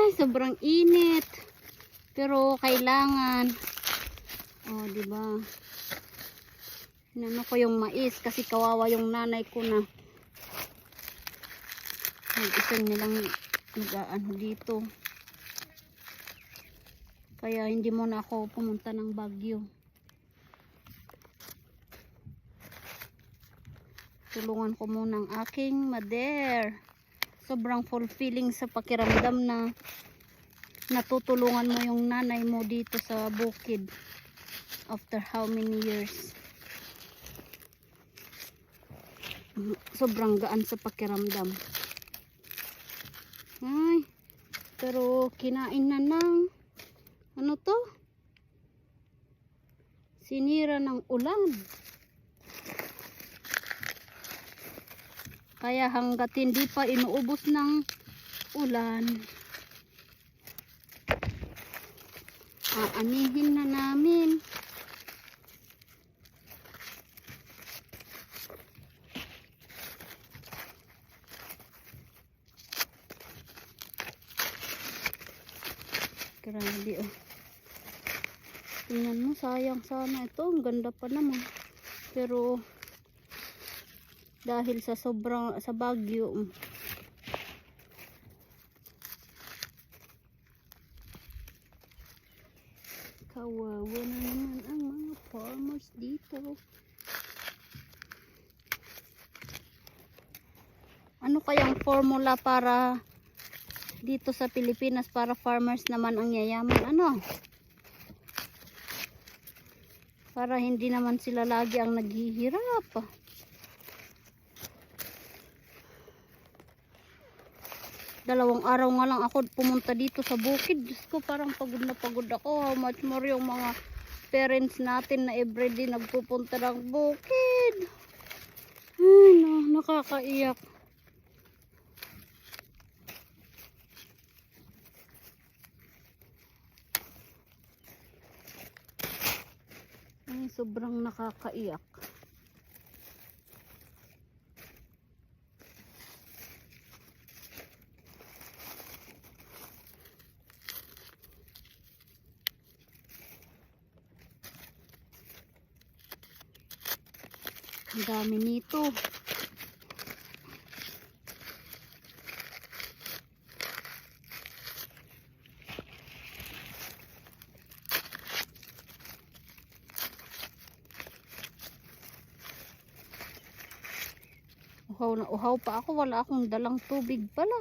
Ay, sobrang init. Pero kailangan. Oh, di ba? Inano ko yung mais kasi kawawa yung nanay ko na. Nag-isa nilang ano dito. Kaya hindi muna ako pumunta ng Baguio. Tulungan ko muna ang aking mother. Sobrang fulfilling sa pakiramdam na natutulungan mo yung nanay mo dito sa bukid. After how many years. Sobrang gaan sa pakiramdam. Ay, pero kinain na ng ano to? Sinira ng ulan. Kaya hanggat hindi pa inuubos ng ulan, aanihin na namin. Grabe oh. Tingnan mo, sayang sana ito. Ang ganda pa naman. Pero dahil sa sobrang sa bagyo, kawawa na naman ang mga farmers dito. Ano kayang formula para dito sa Pilipinas para farmers naman ang yayaman? Ano? Para hindi naman sila lagi ang naghihirap. Dalawang araw nga lang ako pumunta dito sa bukid. Diyos ko, parang pagod na pagod ako. How much more yung mga parents natin na everyday nagpupunta ng bukid. Ay, no, nakakaiyak. Ay, sobrang nakakaiyak. Ang dami nito. Uhaw na uhaw pa ako. Wala akong dalang tubig pala.